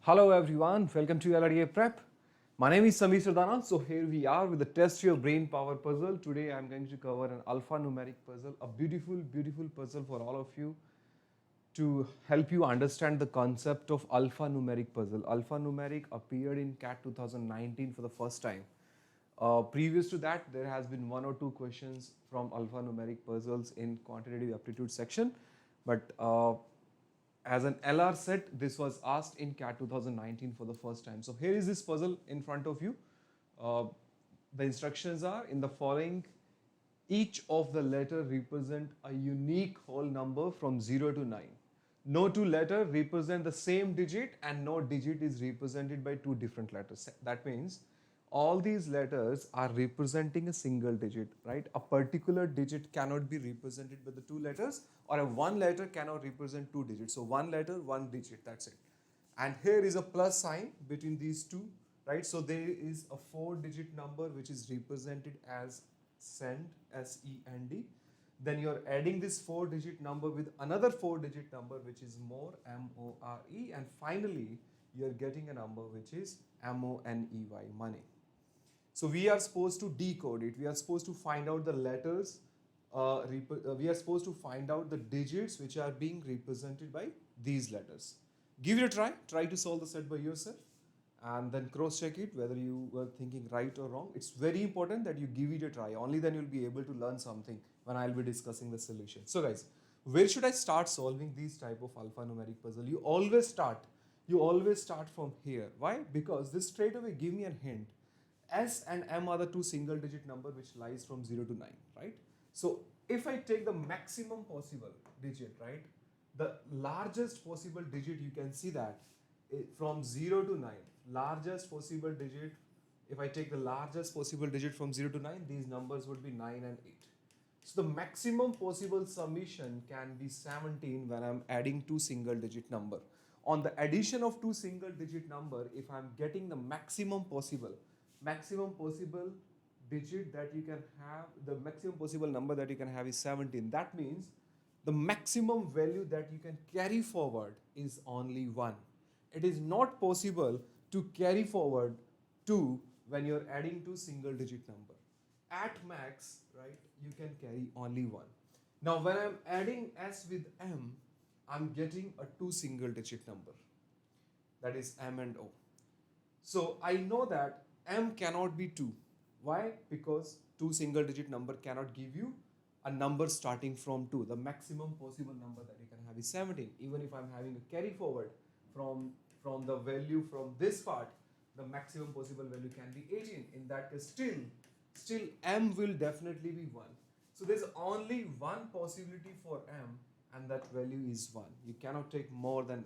Hello everyone, welcome to LRDA Prep. My name is Samir Sardana. So here we are with the Test Your Brain Power puzzle. Today I'm going to cover an alphanumeric puzzle, a beautiful puzzle for all of you to help you understand the concept of alphanumeric puzzle. Alphanumeric appeared in CAT 2019 for the first time. Previous to that, there has been one or two questions from alphanumeric puzzles in quantitative aptitude section, but as an LR set, this was asked in CAT 2019 for the first time. So here is this puzzle in front of you. Uh, the instructions are in the following. Each of the letter represent a unique whole number from 0 to 9. No two letter represent the same digit and no digit is represented by two different letters. That means all these letters are representing a single digit, right? A particular digit cannot be represented by the two letters, or a one letter cannot represent two digits. So one letter, one digit, that's it. And here is a plus sign between these two, right? So there is a 4-digit number which is represented as SEND, SEND. Then you're adding this 4-digit number with another 4-digit number which is more, MORE, and finally you're getting a number which is MONEY, money. So we are supposed to decode it. We are supposed to find out the letters. We are supposed to find out the digits which are being represented by these letters. Give it a try. Try to solve the set by yourself and then cross check it whether you were thinking right or wrong. It's very important that you give it a try. Only then you'll be able to learn something when I'll be discussing the solution. So guys, where should I start solving these type of alphanumeric puzzle? You always start from here. Why? Because this straight away give me a hint. S and M are the two single digit number which lies from 0 to 9, right? So if I take the maximum possible digit, right, the largest possible digit, you can see that from 0 to 9, largest possible digit, if I take the largest possible digit from 0 to 9, these numbers would be 9 and 8. So the maximum possible summation can be 17 when I'm adding two single digit number. On the addition of two single digit number, if I'm getting the maximum possible digit that you can have, the maximum possible number that you can have is 17. That means the maximum value that you can carry forward is only 1. It is not possible to carry forward 2 when you're adding two single digit number. At max, right, you can carry only 1. Now when I'm adding S with M, I'm getting a two single digit number, that is M and O. So I know that M cannot be 2. Why? Because two single digit number cannot give you a number starting from 2. The maximum possible number that you can have is 17. Even if I'm having a carry forward from the value from this part, the maximum possible value can be 18. In that case, still M will definitely be 1. So there's only one possibility for M, and that value is 1. You cannot take more than,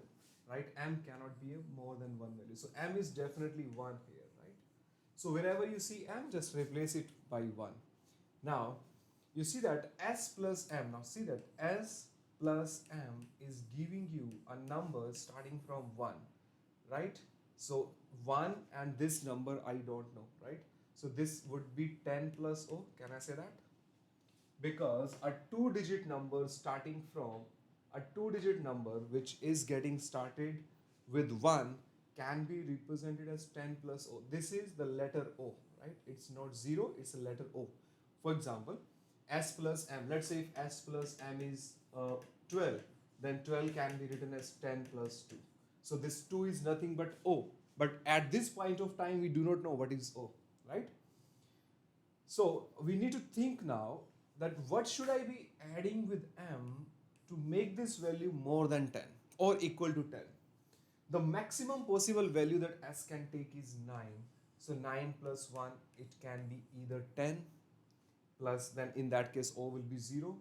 right? M cannot be more than one value. So M is definitely 1 here, right? So whenever you see M, just replace it by 1. Now, you see that S plus M. Now see that S plus M is giving you a number starting from 1, right? So 1 and this number I don't know, right? So this would be 10 plus O. Can I say that? Because a two-digit number starting from a two-digit number which is getting started with 1 can be represented as 10 plus O. This is the letter O, right? It's not 0, it's a letter O. For example, S plus M. Let's say if S plus M is 12, then 12 can be written as 10 plus 2. So this 2 is nothing but O. But at this point of time, we do not know what is O, right? So we need to think now that what should I be adding with M to make this value more than 10 or equal to 10. The maximum possible value that S can take is 9. So 9 plus 1, it can be either 10 plus, then in that case O will be 0.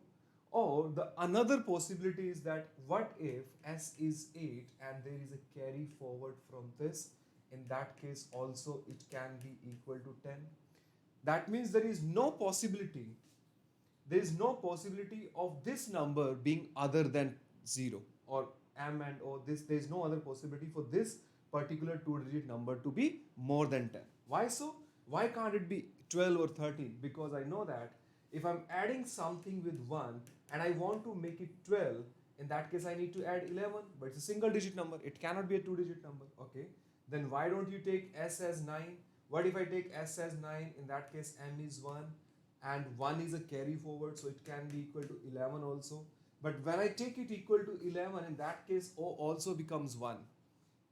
Or the another possibility is that what if S is 8 and there is a carry forward from this, in that case also it can be equal to 10. That means there is no possibility of this number being other than 0 or M and O. There is no other possibility for this particular two-digit number to be more than 10. Why so? Why can't it be 12 or 13? Because I know that if I'm adding something with 1 and I want to make it 12, In that case, I need to add 11, but it's a single digit number. It cannot be a two-digit number. Okay. Then why don't you take S as 9? What if I take S as 9? In that case, M is 1 and 1 is a carry forward, so it can be equal to 11 also. But when I take it equal to 11, in that case, O also becomes 1.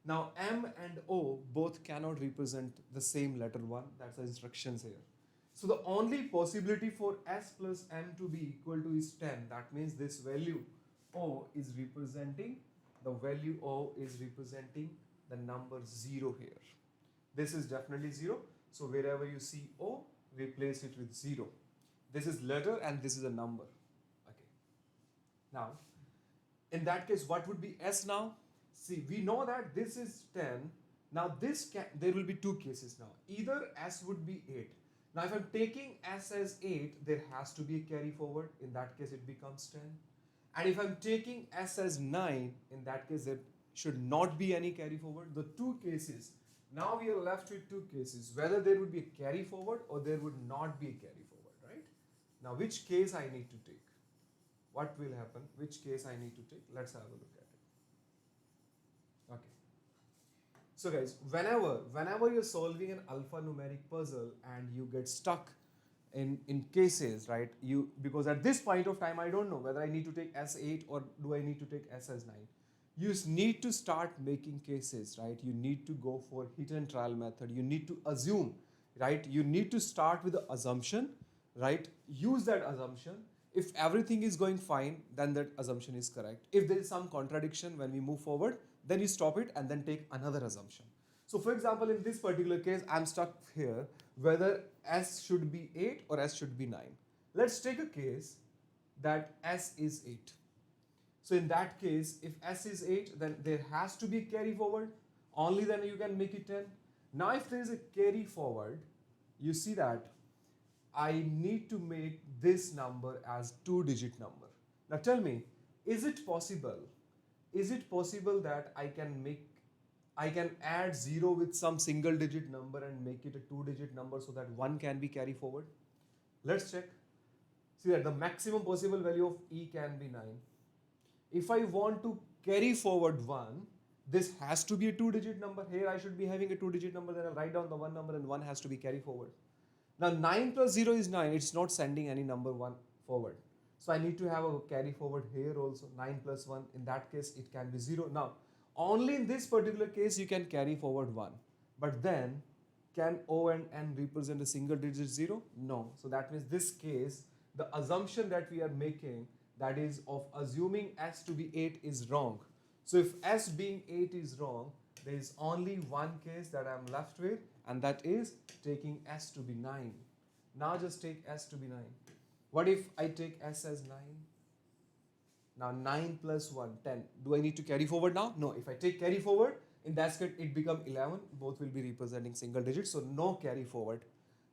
Now, M and O both cannot represent the same letter 1. That's the instructions here. So the only possibility for S plus M to be equal to is 10. That means this value O is representing, the value O is representing the number 0 here. This is definitely 0. So wherever you see O, replace it with 0. This is letter and this is a number. Okay. Now, in that case, what would be S now? See, we know that this is 10. Now there will be two cases now. Either S would be 8. Now if I'm taking S as 8, there has to be a carry forward. In that case, it becomes 10. And if I'm taking S as 9, in that case, there should not be any carry forward. The two cases, now we are left with two cases, whether there would be a carry forward or there would not be a carry forward, right? Now, which case I need to take? What will happen? Which case I need to take? Let's have a look at it. Okay. So guys, whenever you're solving an alphanumeric puzzle and you get stuck in cases, right? Because at this point of time, I don't know whether I need to take S8 or do I need to take S as 9. You need to start making cases, right? You need to go for hit and trial method. You need to assume, right? You need to start with the assumption, right? Use that assumption. If everything is going fine, then that assumption is correct. If there is some contradiction when we move forward, then you stop it and then take another assumption. So for example, in this particular case, I'm stuck here whether S should be 8 or S should be 9. Let's take a case that S is 8. So in that case, if S is 8, then there has to be a carry forward. Only then you can make it 10. Now if there is a carry forward, you see that I need to make this number as two-digit number. Now tell me, is it possible? Is it possible that I can add 0 with some single digit number and make it a two-digit number so that 1 can be carry forward? Let's check. See that the maximum possible value of E can be 9. If I want to carry forward 1, this has to be a two-digit number. Here I should be having a two-digit number, then I'll write down the one number and 1 has to be carry forward. Now 9 plus 0 is 9, it's not sending any number 1 forward. So I need to have a carry forward here also, 9 plus 1, in that case it can be 0. Now only in this particular case you can carry forward 1. But then can O and N represent a single digit 0? No. So that means this case, the assumption that we are making, that is of assuming S to be 8 is wrong. So if S being 8 is wrong, there is only one case that I'm left with, and that is taking S to be 9. Now just take S to be 9. What if I take S as 9? Now 9 plus 1, 10. Do I need to carry forward now? No. If I take carry forward, in that case it become 11. Both will be representing single digits, so no carry forward.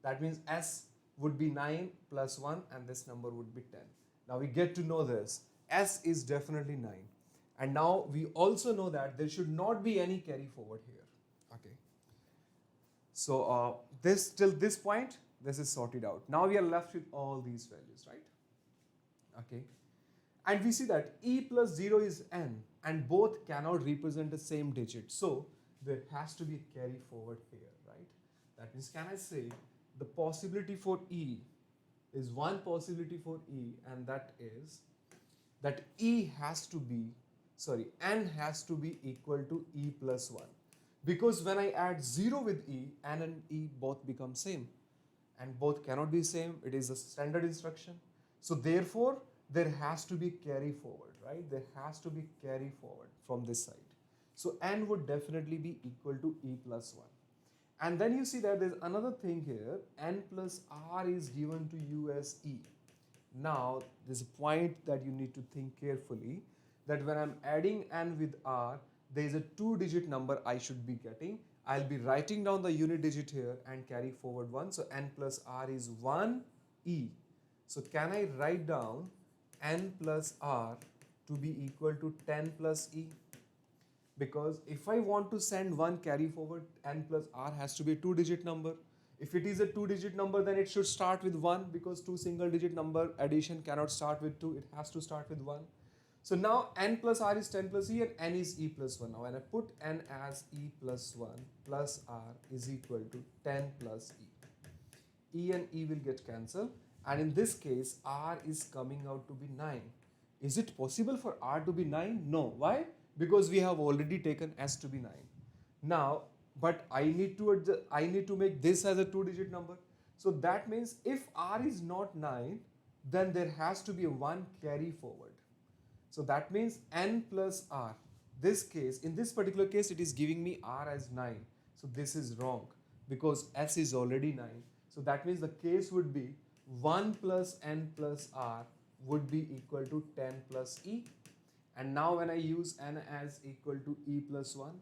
That means S would be 9 plus 1 and this number would be 10. Now we get to know this. S is definitely 9. And now we also know that there should not be any carry forward here. Okay. So this till this point, this is sorted out. Now we are left with all these values, right? Okay. And we see that E plus 0 is N and both cannot represent the same digit. So there has to be a carry forward here, right? That means, can I say the possibility for E is one possibility for E, and that is that N has to be equal to E plus 1. Because when I add 0 with E, N and E both become same. And both cannot be same. It is a standard instruction. So therefore, there has to be carry forward, right? There has to be carry forward from this side. So N would definitely be equal to E plus 1. And then you see that there's another thing here. N plus R is given to you as E. Now, there's a point that you need to think carefully, that when I'm adding N with R, there is a two-digit number I should be getting. I'll be writing down the unit digit here and carry forward 1. So N plus R is 1 E. So can I write down N plus R to be equal to 10 plus E? Because if I want to send 1 carry forward, N plus R has to be a two-digit number. If it is a two-digit number, then it should start with 1, because two single-digit number addition cannot start with 2. It has to start with 1. So now n plus r is 10 plus e and n is e plus 1. Now when I put n as e plus 1 plus r is equal to 10 plus e. E and E will get cancelled, and in this case R is coming out to be 9. Is it possible for R to be 9? No. Why? Because we have already taken S to be 9. Now, but I need to make this as a 2-digit number. So that means if R is not 9, then there has to be a 1 carry forward. So that means n plus r. This case, in this particular case, it is giving me r as 9. So this is wrong because s is already 9. So that means the case would be 1 plus n plus r would be equal to 10 plus e. And now when I use n as equal to e plus 1,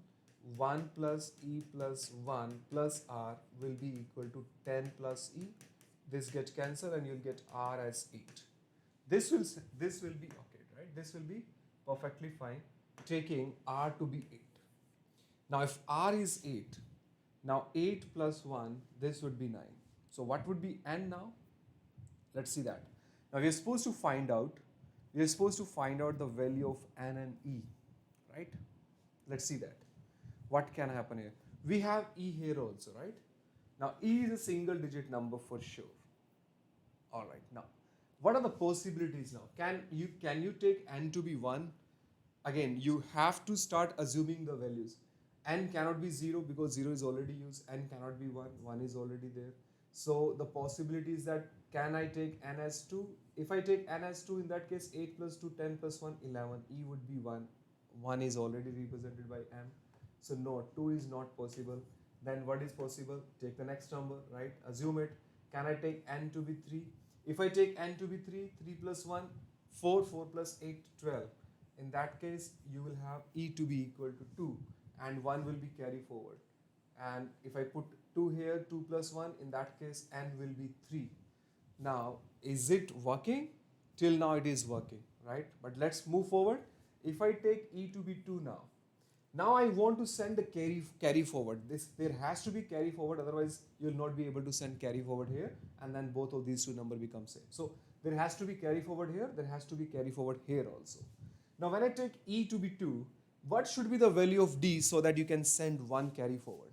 1 plus e plus 1 plus r will be equal to 10 plus e. This gets cancelled and you'll get r as 8. This will be okay, right? This will be perfectly fine, taking r to be 8. Now if r is 8, now 8 plus 1, this would be 9. So what would be n now? Let's see that. Now we are supposed to find out the value of n and e, right? Let's see that. What can happen here? We have e here also, right? Now e is a single digit number for sure. All right. Now, what are the possibilities now? Can you take n to be 1? Again, you have to start assuming the values. N cannot be 0 because 0 is already used. N cannot be 1. 1 is already there. So the possibility is that can I take n as 2? If I take n as 2, in that case 8 plus 2, 10 plus 1, 11. E would be 1. 1 is already represented by m. So no, 2 is not possible. Then what is possible? Take the next number, right? Assume it. Can I take n to be 3? If I take n to be 3, 3 plus 1, 4, 4 plus 8, 12. In that case, you will have e to be equal to 2 and 1 will be carry forward. And if I put 2 here, 2 plus 1, in that case, n will be 3. Now, is it working? Till now it is working, right? But let's move forward. If I take e to be 2 now, now I want to send the carry forward. There has to be carry forward, otherwise you will not be able to send carry forward here, and then both of these two numbers become same. So there has to be carry forward here, there has to be carry forward here also. Now when I take e to be 2, what should be the value of d so that you can send one carry forward?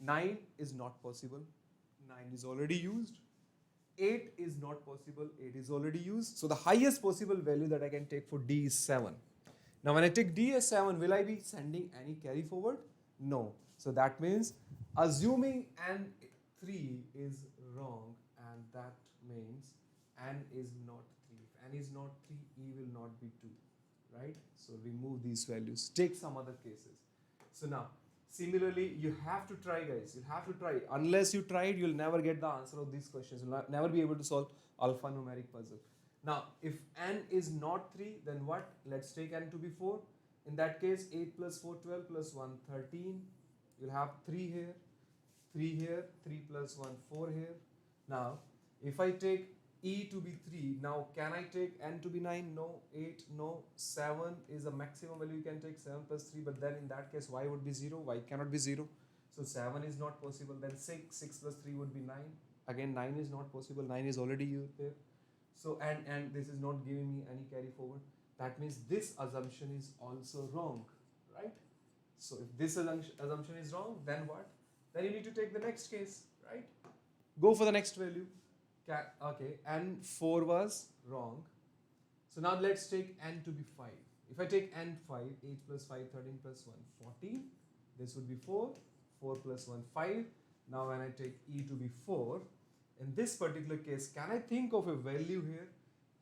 9 is not possible. 9 is already used. 8 is not possible. 8 is already used. So the highest possible value that I can take for d is 7. Now when I take d as 7, will I be sending any carry forward? No. So that means assuming n3 is wrong, and that means n is not 3. If n is not 3, e will not be 2, right? So remove these values. Take some other cases. So now, similarly, you have to try, guys. You have to try. Unless you try it, you'll never get the answer of these questions. You'll never be able to solve alphanumeric puzzle. Now, if n is not 3, then what? Let's take n to be 4. In that case, 8 plus 4, 12 plus 1, 13. You'll have 3 here, 3 here, 3 plus 1, 4 here. Now, if I take e to be 3, now can I take n to be 9? No. 8, no. 7 is the maximum value you can take, 7 plus 3. But then in that case, y would be 0. Y cannot be 0. So 7 is not possible. Then 6, 6 plus 3 would be 9. Again, 9 is not possible. 9 is already used there. So and this is not giving me any carry forward. That means this assumption is also wrong, right? So if this assumption is wrong, then what? Then you need to take the next case, right? Go for the next value. Okay, n4 was wrong. So now let's take n to be 5. If I take n5, 8 plus 5, 13 plus 1, 14. This would be 4. 4 plus 1, 5. Now when I take e to be 4, in this particular case, can I think of a value here?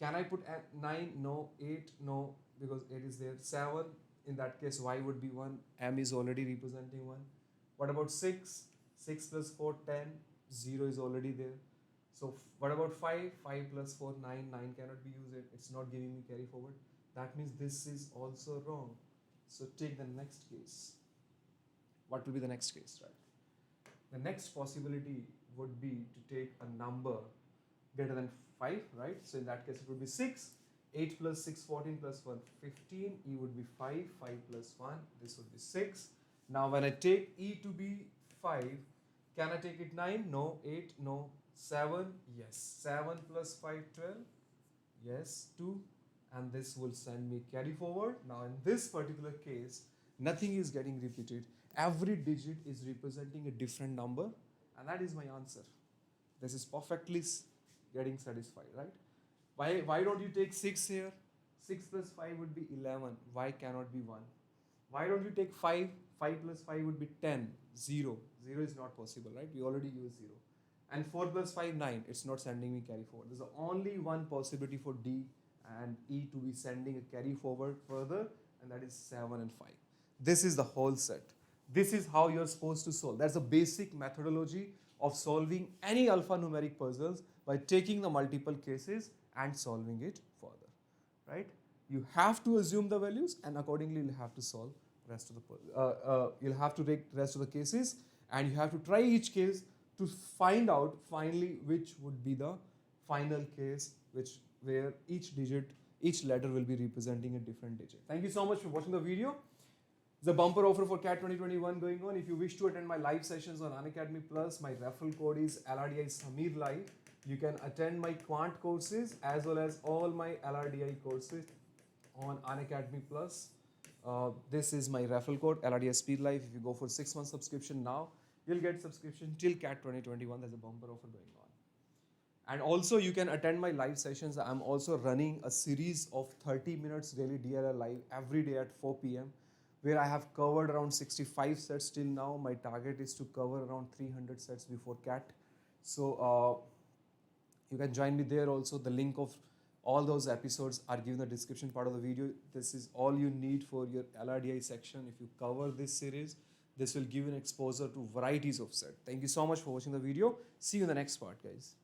Can I put 9? No. 8? No, because 8 is there. 7? In that case, y would be 1. M is already representing 1. What about 6? 6 plus 4, 10. 0 is already there. So what about 5? 5 plus 4, 9. 9 cannot be used. It's not giving me carry forward. That means this is also wrong. So take the next case. What will be the next case, right? The next possibility would be to take a number greater than 5, right? So in that case it would be 6. 8 plus 6, 14 plus 1, 15. E would be 5. 5 plus 1, this would be 6. Now when I take e to be 5, can I take it 9? No. 8? No. 7? Yes. 7 plus 5, 12? Yes. 2? and this will send me carry forward. Now in this particular case, nothing is getting repeated. Every digit is representing a different number, and that is my answer. This is perfectly getting satisfied, right? Why don't you take 6 here? 6 plus 5 would be 11. Why cannot be 1? Why don't you take 5? 5 plus 5 would be 10. 0. 0 is not possible, right? We already use 0. And 4 plus 5, 9. It's not sending me carry forward. There's only one possibility for D and E to be sending a carry forward further, and that is 7 and 5. This is the whole set. This is how you're supposed to solve. That's the basic methodology of solving any alphanumeric puzzles, by taking the multiple cases and solving it further, right? You have to assume the values, and accordingly you'll have to solve rest of the you'll have to take rest of the cases, and you have to try each case to find out finally which would be the final case, where each letter will be representing a different digit. Thank you so much for watching the video. The bumper offer for CAT 2021 going on. If you wish to attend my live sessions on Unacademy Plus, my referral code is LRDI Samir Live. You can attend my quant courses as well as all my LRDI courses on Unacademy Plus. This is my referral code LRDI Speed Live. If you go for 6 month subscription now, you'll get subscription till CAT 2021. There's a bumper offer going on. And also you can attend my live sessions. I'm also running a series of 30 minutes daily DLR live every day at 4 p.m. where I have covered around 65 sets till now. My target is to cover around 300 sets before CAT. So you can join me there also. The link of all those episodes are given in the description part of the video. This is all you need for your LRDI section. If you cover this series, this will give you an exposure to varieties of sets. Thank you so much for watching the video. See you in the next part, guys.